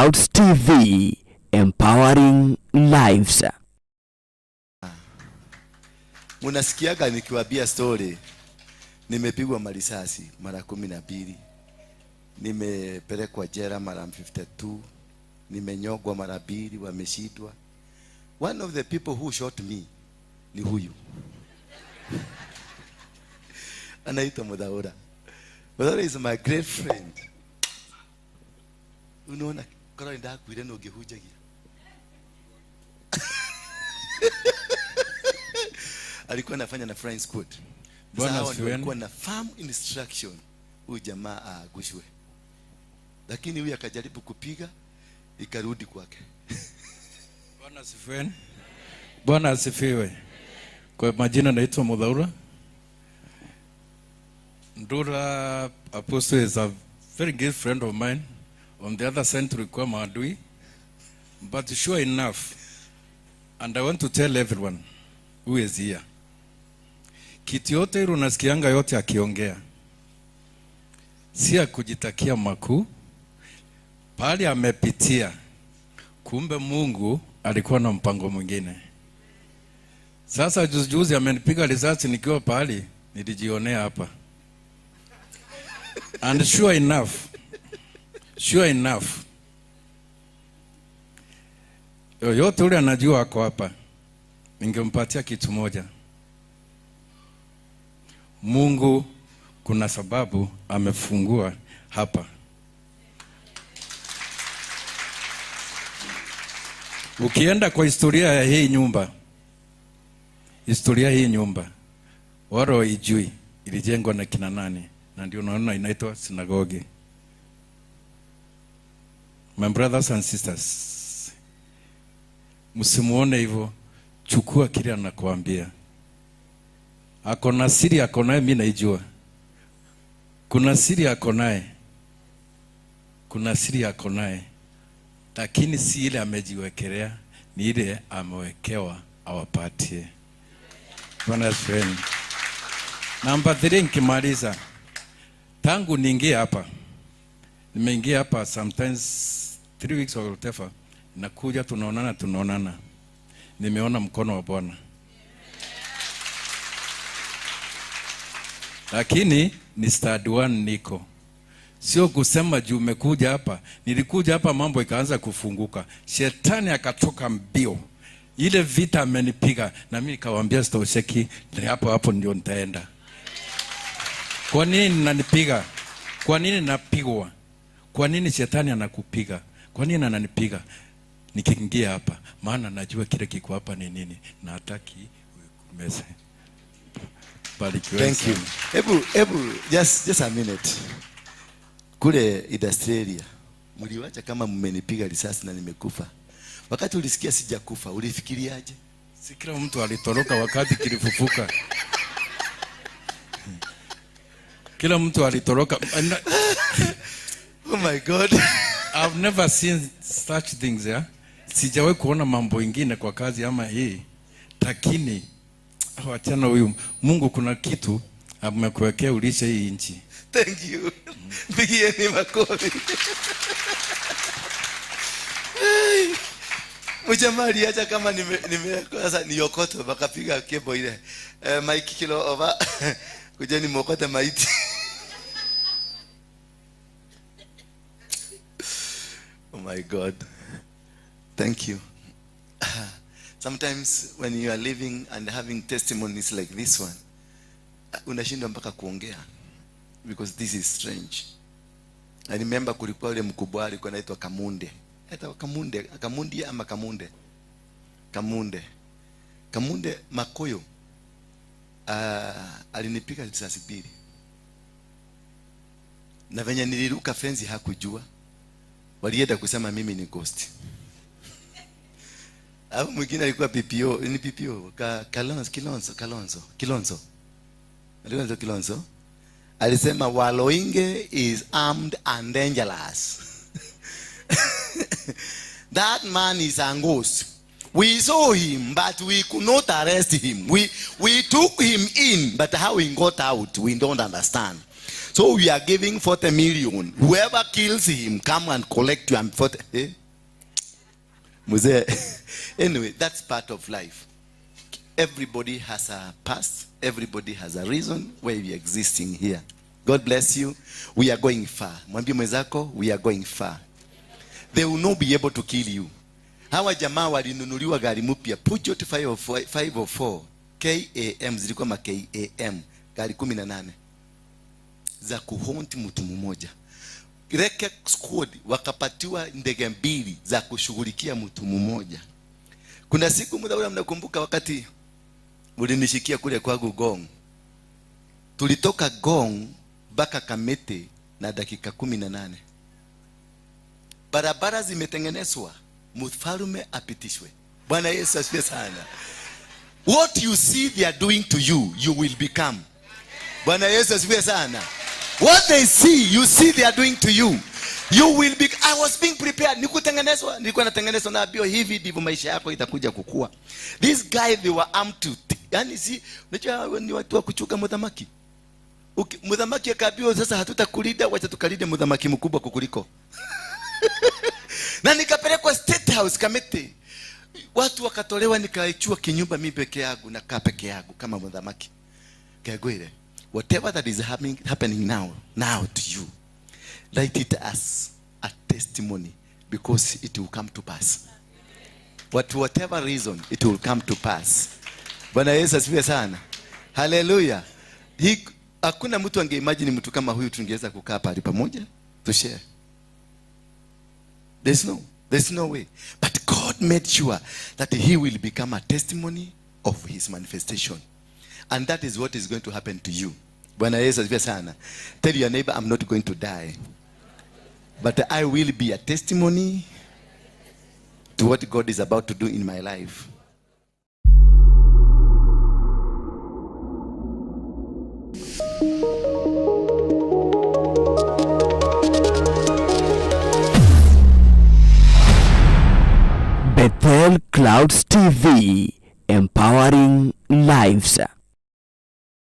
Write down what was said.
Clouds TV, empowering lives. Munasikiaga nikiwaambia story, nimepigwa marisasi mara 12, nimepelekwa jela mara 52, nimenyogwa mara 2, wameshitwa. One of the people who shot me ni huyu. Anaitwa Mudaura. Mudaura is my great friend. Unaona kora ndio kuile no gehujagia. Alikuwa anafanya na Flying Squad. Bwana alikuwa na farm instruction. Huyu jamaa agushwe. Lakini huyu akajaribu kupiga ikarudi kwake. Bwana asifiwe. Bwana asifiwe. Kwa majina naitwa Mudaura. Ndura Apostle is a very good friend of mine. On the other side tulikuwa maadui. But sure enough, and I want to tell everyone who is here, kitu yote ile unasikianga yote akiongea si ya kujitakia makuu, pale amepitia, kumbe Mungu alikuwa na mpango mwingine. Sasa juzi amenipiga risasi nikiwa pale, nilijionea hapa. And sure enough, yoyote ule anajua ako hapa, ningempatia kitu moja. Mungu kuna sababu amefungua hapa. Ukienda kwa historia ya hii nyumba, waro ijui ilijengwa na kina nani, na ndio unaona inaitwa sinagogi. My brothers and sisters, msimuone hivyo, chukua kile anakuambia. Akona siri akonaye, mimi naijua. Kuna siri akonaye, lakini si ile amejiwekelea, ni ile amewekewa awapatie. Bwana friend. Number 3 nikimaliza. Tangu niingie hapa, nimeingia hapa sometimes 3 weeks or whatever, nakuja tunaonana. Nimeona mkono wa Bwana. Lakini ni start 1 niko. Sio kusema juu umekuja hapa. Nilikuja hapa mambo ikaanza kufunguka. Shetani akatoka mbio. Ile vita amenipiga na mimi nikawaambia sitosheki, hapo ndio nitaenda. Kwa nini nanipiga? Kwa nini napigwa? Kwa nini shetani anakupiga? Kwa nini ananipiga? Nikiingia hapa, maana najua kile kiko hapa ni nini, na hataki kumeza. Thank you. Ebu just a minute. Kule Australia, mliwacha kama mmenipiga risasi na nimekufa. Wakati ulisikia sijakufa, ulifikiriaje? Si kila mtu alitoroka wakati kilifufuka. Kila mtu alitoroka. Oh my God. I've never seen such things, yeah. Sijawahi kuona mambo mengine kwa kazi ama hii. Lakini wachana huyu, Mungu kuna kitu amekuwekea ulishe hii nchi. Thank you. Pigieni makofi. Mjamali acha kama sasa niokoto bakapiga kebo ile. Mike kilo over. Kujeni mokote maiti. Oh my God. Thank you. Sometimes when you are living and having testimonies like this one, unashindwa mpaka kuongea, because this is strange. I remember kulikuwa yule mkubwa alikuwa anaitwa Kamunde. Kamunde Makoyo. Alinipiga risasi 2. Na venye niliruka fence hakujua. Walienda kusema mimi ni ghost. Hapo mwingine alikuwa PPO, ni PPO, Kilonzo. Alisema Waruinge is armed and dangerous. That man is a ghost. We saw him, but we could not arrest him. We took him in, but how he got out, we don't understand. So we are giving 40 million. Whoever kills him, come and collect you and 40. Eh? Anyway, that's part of life. Everybody has a past. Everybody has a reason why we are existing here. God bless you. We are going far. Mwambie mwenzako, we are going far. They will not be able to kill you. Hawa jamaa walinunuliwa gari mpya Peugeot 504 KAM, zilikuwa ma KAM, gari 18 za kuhonti mtu mmoja. Reke squad wakapatiwa ndege 2 za kushughulikia mtu mmoja. Kuna siku muda ule mnakumbuka wakati ulinishikia kule kwa Gong. Tulitoka Gong mpaka Kamete na dakika 18. Barabara zimetengenezwa, mfalme apitishwe. Bwana Yesu asifiwe sana. What you see they are doing to you, you will become. Bwana Yesu asifiwe sana. What they see, you see they are doing to you, you will be. I was being prepared. Nikutengenezwa, nilikuwa natengenezwa na bio hivi ndivyo maisha yako itakuja kukua. This guy they were armed to. Yani si unajua ni watu wa kuchuka mudhamaki. Mudhamaki akaambiwa sasa hatutakulinda, wacha tukalinde mudhamaki mkubwa kukuliko. Na nikapelekwa State House Kamete. Watu wakatolewa, nikaichua kinyumba mimi peke yangu na kaa peke yangu kama mudhamaki. Kagwire, whatever that is happening now to you, write it as a testimony, because it will come to pass. Whatever reason, it will come to pass. Bwana Yesu asifiwe sana. Hallelujah. Hakuna mtu angeimagine mtu kama huyu tungeweza kukaa pale pamoja to share. There's no way. But God made sure that he will become a testimony of his manifestation. And that is what is going to happen to you. Bwana Yesu asifiwe sana. Tell your neighbor, I'm not going to die, but I will be a testimony to what God is about to do in my life. Bethel Clouds TV, empowering lives.